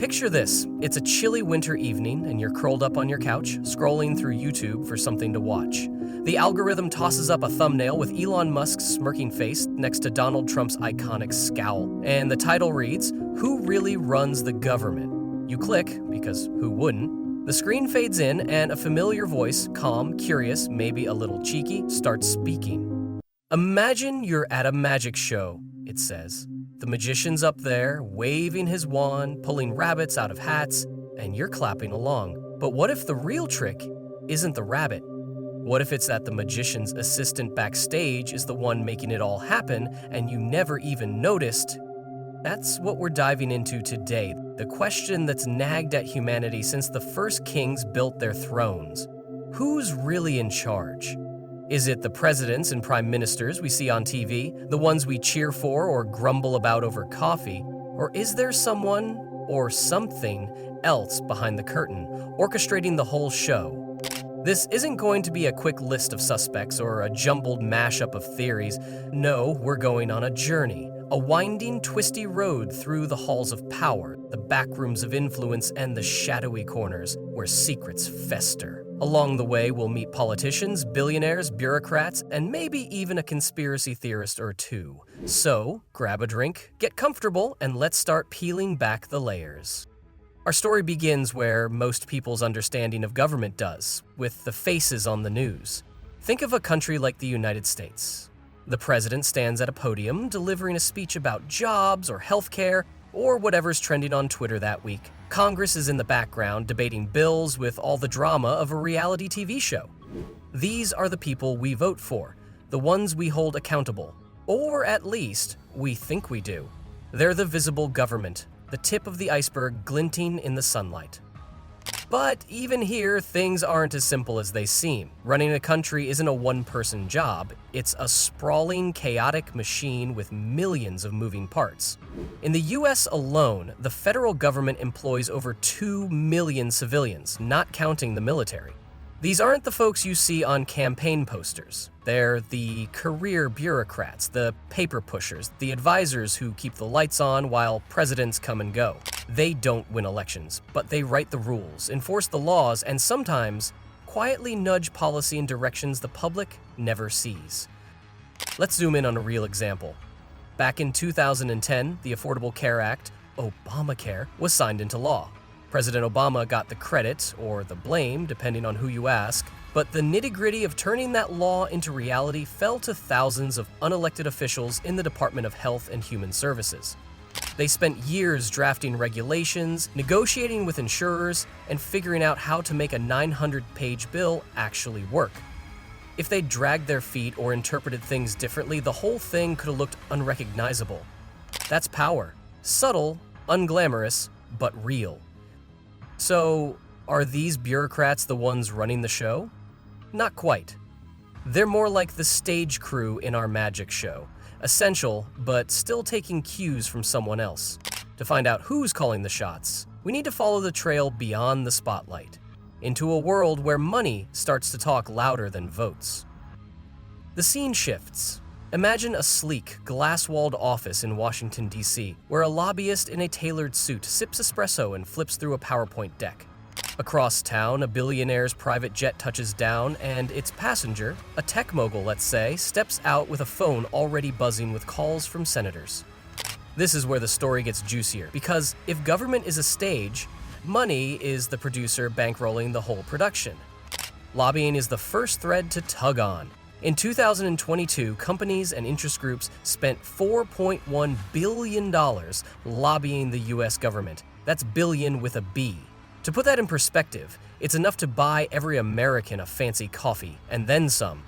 Picture this. It's a chilly winter evening and you're curled up on your couch, scrolling through YouTube for something to watch. The algorithm tosses up a thumbnail with Elon Musk's smirking face next to Donald Trump's iconic scowl, and the title reads, "Who Really Runs the Government?" You click, because who wouldn't? The screen fades in and a familiar voice, calm, curious, maybe a little cheeky, starts speaking. "Imagine you're at a magic show," it says. The magician's up there, waving his wand, pulling rabbits out of hats, and you're clapping along. But what if the real trick isn't the rabbit? What if it's that the magician's assistant backstage is the one making it all happen and you never even noticed? That's what we're diving into today, the question that's nagged at humanity since the first kings built their thrones. Who's really in charge? Is it the presidents and prime ministers we see on TV, the ones we cheer for or grumble about over coffee? Or is there someone or something else behind the curtain, orchestrating the whole show? This isn't going to be a quick list of suspects or a jumbled mashup of theories. No, we're going on a journey, a winding, twisty road through the halls of power, the back rooms of influence, and the shadowy corners where secrets fester. Along the way, we'll meet politicians, billionaires, bureaucrats, and maybe even a conspiracy theorist or two. So, grab a drink, get comfortable, and let's start peeling back the layers. Our story begins where most people's understanding of government does, with the faces on the news. Think of a country like the United States. The president stands at a podium delivering a speech about jobs or healthcare or whatever's trending on Twitter that week. Congress is in the background debating bills with all the drama of a reality TV show. These are the people we vote for, the ones we hold accountable, or at least we think we do. They're the visible government, the tip of the iceberg glinting in the sunlight. But even here, things aren't as simple as they seem. Running a country isn't a one-person job. It's a sprawling, chaotic machine with millions of moving parts. In the US alone, the federal government employs over 2 million civilians, not counting the military. These aren't the folks you see on campaign posters. They're the career bureaucrats, the paper pushers, the advisors who keep the lights on while presidents come and go. They don't win elections, but they write the rules, enforce the laws, and sometimes quietly nudge policy in directions the public never sees. Let's zoom in on a real example. Back in 2010, the Affordable Care Act, Obamacare, was signed into law. President Obama got the credit, or the blame, depending on who you ask, but the nitty-gritty of turning that law into reality fell to thousands of unelected officials in the Department of Health and Human Services. They spent years drafting regulations, negotiating with insurers, and figuring out how to make a 900-page bill actually work. If they dragged their feet or interpreted things differently, the whole thing could have looked unrecognizable. That's power. Subtle, unglamorous, but real. So, are these bureaucrats the ones running the show? Not quite. They're more like the stage crew in our magic show, essential, but still taking cues from someone else. To find out who's calling the shots, we need to follow the trail beyond the spotlight, into a world where money starts to talk louder than votes. The scene shifts. Imagine a sleek, glass-walled office in Washington, D.C., where a lobbyist in a tailored suit sips espresso and flips through a PowerPoint deck. Across town, a billionaire's private jet touches down, and its passenger, a tech mogul, let's say, steps out with a phone already buzzing with calls from senators. This is where the story gets juicier, because if government is a stage, money is the producer bankrolling the whole production. Lobbying is the first thread to tug on. In 2022, companies and interest groups spent $4.1 billion lobbying the US government. That's billion with a B. To put that in perspective, it's enough to buy every American a fancy coffee, and then some.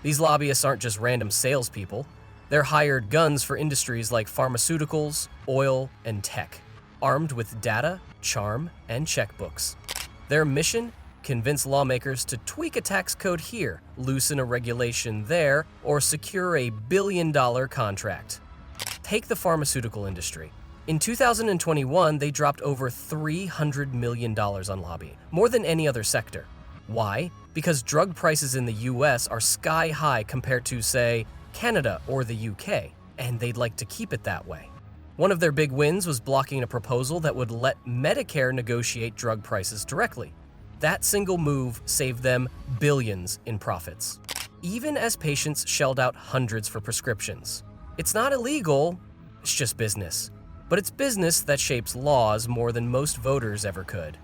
These lobbyists aren't just random salespeople. They're hired guns for industries like pharmaceuticals, oil, and tech, armed with data, charm, and checkbooks. Their mission? Convince lawmakers to tweak a tax code here, loosen a regulation there, or secure a billion-dollar contract. Take the pharmaceutical industry. In 2021, they dropped over $300 million on lobbying, more than any other sector. Why? Because drug prices in the US are sky high compared to, say, Canada or the UK, and they'd like to keep it that way. One of their big wins was blocking a proposal that would let Medicare negotiate drug prices directly. That single move saved them billions in profits, even as patients shelled out hundreds for prescriptions. It's not illegal, it's just business. But it's business that shapes laws more than most voters ever could.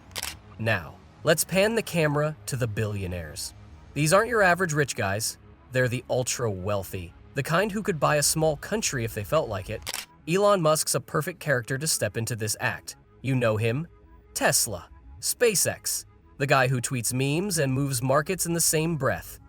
Now, let's pan the camera to the billionaires. These aren't your average rich guys. They're the ultra-wealthy, the kind who could buy a small country if they felt like it. Elon Musk's a perfect character to step into this act. You know him. Tesla, SpaceX, the guy who tweets memes and moves markets in the same breath.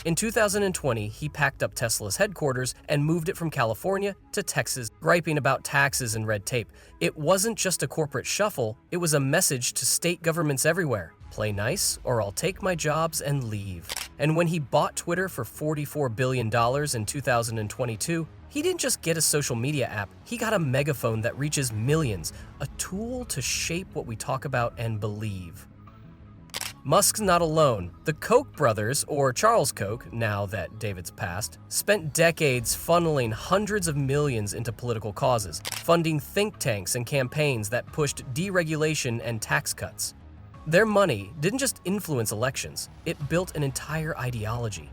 In 2020, he packed up Tesla's headquarters and moved it from California to Texas, griping about taxes and red tape. It wasn't just a corporate shuffle, it was a message to state governments everywhere. Play nice, or I'll take my jobs and leave. And when he bought Twitter for $44 billion in 2022, he didn't just get a social media app, he got a megaphone that reaches millions, a tool to shape what we talk about and believe. Musk's not alone. The Koch brothers, or Charles Koch, now that David's passed, spent decades funneling hundreds of millions into political causes, funding think tanks and campaigns that pushed deregulation and tax cuts. Their money didn't just influence elections, it built an entire ideology.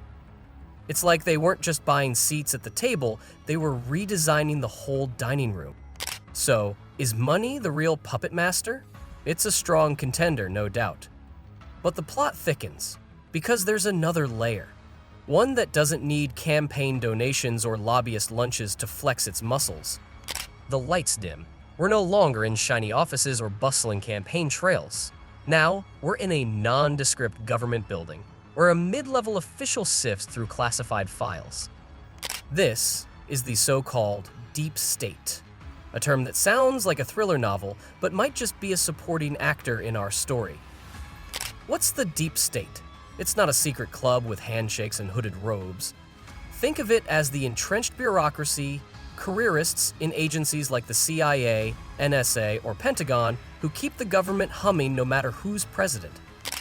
It's like they weren't just buying seats at the table, they were redesigning the whole dining room. So, is money the real puppet master? It's a strong contender, no doubt. But the plot thickens, because there's another layer. One that doesn't need campaign donations or lobbyist lunches to flex its muscles. The lights dim. We're no longer in shiny offices or bustling campaign trails. Now, we're in a nondescript government building, where a mid-level official sifts through classified files. This is the so-called deep state, a term that sounds like a thriller novel, but might just be a supporting actor in our story. What's the deep state? It's not a secret club with handshakes and hooded robes. Think of it as the entrenched bureaucracy, careerists in agencies like the CIA, NSA, or Pentagon who keep the government humming no matter who's president.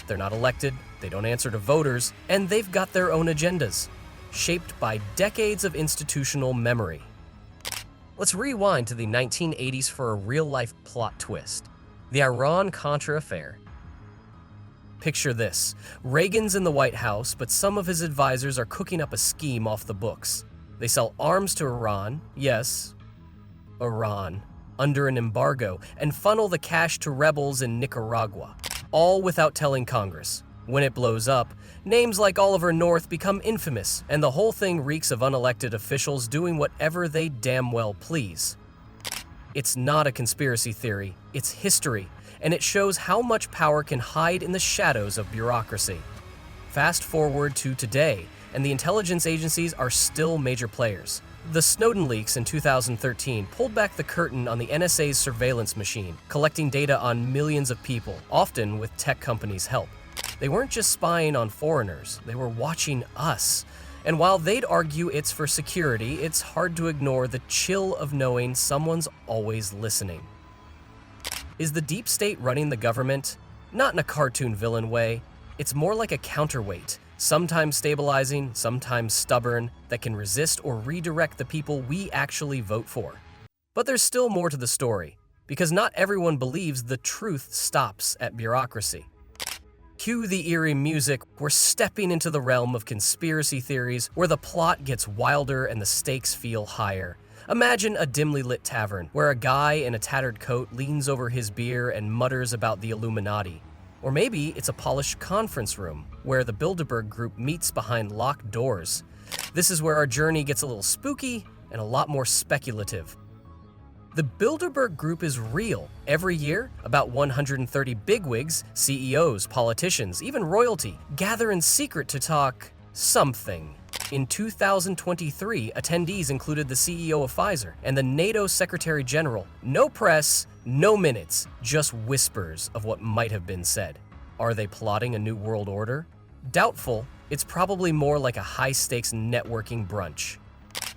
They're not elected, they don't answer to voters, and they've got their own agendas, shaped by decades of institutional memory. Let's rewind to the 1980s for a real-life plot twist. The Iran-Contra affair. Picture this. Reagan's in the White House, but some of his advisors are cooking up a scheme off the books. They sell arms to Iran, yes, Iran, under an embargo, and funnel the cash to rebels in Nicaragua, all without telling Congress. When it blows up, names like Oliver North become infamous, and the whole thing reeks of unelected officials doing whatever they damn well please. It's not a conspiracy theory, it's history, and it shows how much power can hide in the shadows of bureaucracy. Fast forward to today, and the intelligence agencies are still major players. The Snowden leaks in 2013 pulled back the curtain on the NSA's surveillance machine, collecting data on millions of people, often with tech companies' help. They weren't just spying on foreigners, they were watching us. And while they'd argue it's for security, it's hard to ignore the chill of knowing someone's always listening. Is the deep state running the government? Not in a cartoon villain way. It's more like a counterweight, sometimes stabilizing, sometimes stubborn, that can resist or redirect the people we actually vote for. But there's still more to the story, because not everyone believes the truth stops at bureaucracy. Cue the eerie music, we're stepping into the realm of conspiracy theories where the plot gets wilder and the stakes feel higher. Imagine a dimly lit tavern where a guy in a tattered coat leans over his beer and mutters about the Illuminati. Or maybe it's a polished conference room where the Bilderberg Group meets behind locked doors. This is where our journey gets a little spooky and a lot more speculative. The Bilderberg Group is real. Every year, about 130 bigwigs, CEOs, politicians, even royalty, gather in secret to talk something. In 2023, attendees included the CEO of Pfizer and the NATO Secretary General. No press, no minutes, just whispers of what might have been said. Are they plotting a new world order? Doubtful. It's probably more like a high-stakes networking brunch.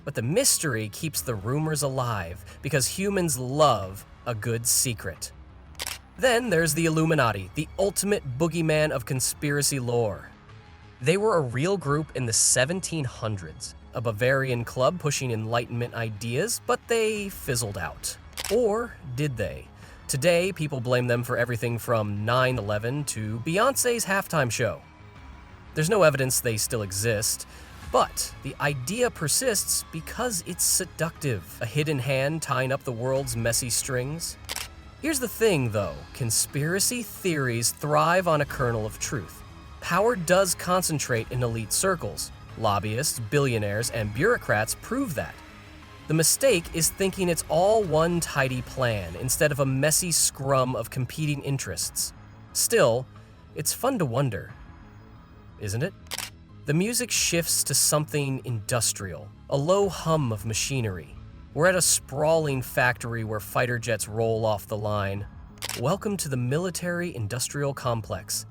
But the mystery keeps the rumors alive because humans love a good secret. Then there's the Illuminati, the ultimate boogeyman of conspiracy lore. They were a real group in the 1700s, a Bavarian club pushing Enlightenment ideas, but they fizzled out. Or did they? Today, people blame them for everything from 9/11 to Beyoncé's halftime show. There's no evidence they still exist, but the idea persists because it's seductive, a hidden hand tying up the world's messy strings. Here's the thing, though. Conspiracy theories thrive on a kernel of truth. Power does concentrate in elite circles. Lobbyists, billionaires, and bureaucrats prove that. The mistake is thinking it's all one tidy plan instead of a messy scrum of competing interests. Still, it's fun to wonder, isn't it? The music shifts to something industrial, a low hum of machinery. We're at a sprawling factory where fighter jets roll off the line. Welcome to the military-industrial complex.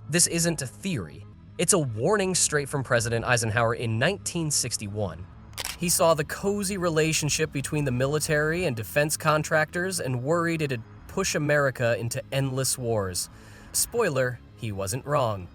This isn't a theory. It's a warning straight from President Eisenhower in 1961. He saw the cozy relationship between the military and defense contractors and worried it'd push America into endless wars. Spoiler, he wasn't wrong.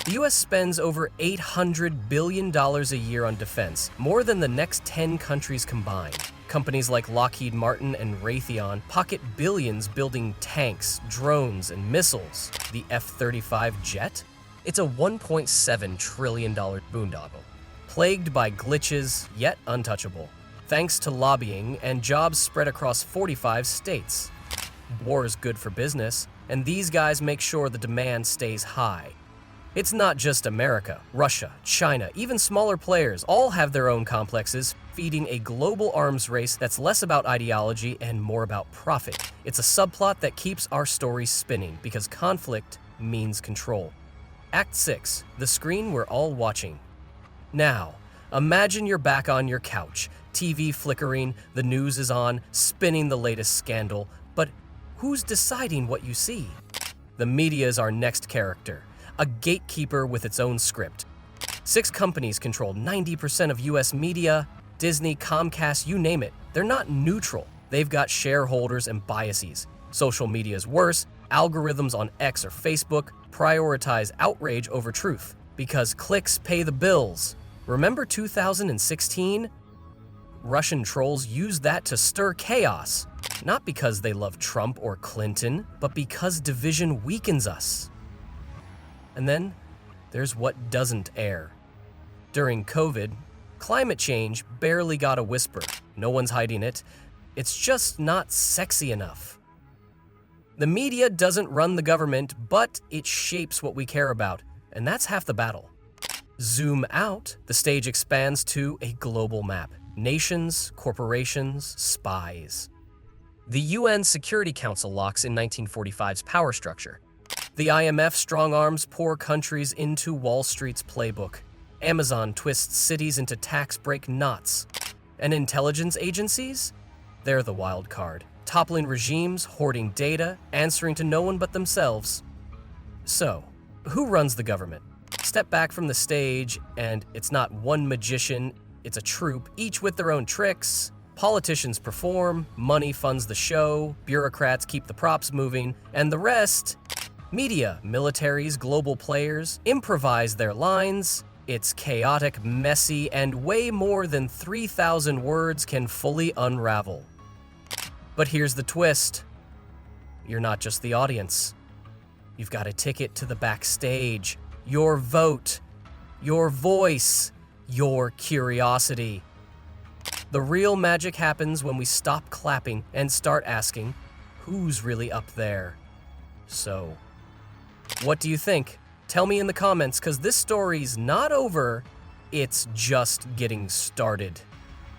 The US spends over $800 billion a year on defense, more than the next 10 countries combined. Companies like Lockheed Martin and Raytheon pocket billions building tanks, drones, and missiles. The F-35 jet? It's a $1.7 trillion boondoggle, plagued by glitches, yet untouchable, thanks to lobbying and jobs spread across 45 states. War is good for business, and these guys make sure the demand stays high. It's not just America. Russia, China, even smaller players all have their own complexes, feeding a global arms race that's less about ideology and more about profit. It's a subplot that keeps our stories spinning because conflict means control. Act 6, the screen we're all watching. Now, imagine you're back on your couch, TV flickering, the news is on, spinning the latest scandal, but who's deciding what you see? The media is our next character, a gatekeeper with its own script. 6 companies control 90% of US media, Disney, Comcast, you name it. They're not neutral. They've got shareholders and biases. Social media is worse. Algorithms on X or Facebook prioritize outrage over truth because clicks pay the bills. Remember 2016? Russian trolls used that to stir chaos, not because they love Trump or Clinton, but because division weakens us. And then there's what doesn't air. During COVID, climate change barely got a whisper. No one's hiding it. It's just not sexy enough. The media doesn't run the government, but it shapes what we care about, and that's half the battle. Zoom out, the stage expands to a global map. Nations, corporations, spies. The UN Security Council locks in 1945's power structure. The IMF strong-arms poor countries into Wall Street's playbook. Amazon twists cities into tax break knots. And intelligence agencies? They're the wild card. Toppling regimes, hoarding data, answering to no one but themselves. So, who runs the government? Step back from the stage, and it's not one magician, it's a troupe, each with their own tricks. Politicians perform, money funds the show, bureaucrats keep the props moving, and the rest, media, militaries, global players, improvise their lines. It's chaotic, messy, and way more than 3,000 words can fully unravel. But here's the twist. You're not just the audience. You've got a ticket to the backstage. Your vote, your voice, your curiosity. The real magic happens when we stop clapping and start asking, who's really up there? So, what do you think? Tell me in the comments, because this story's not over, it's just getting started.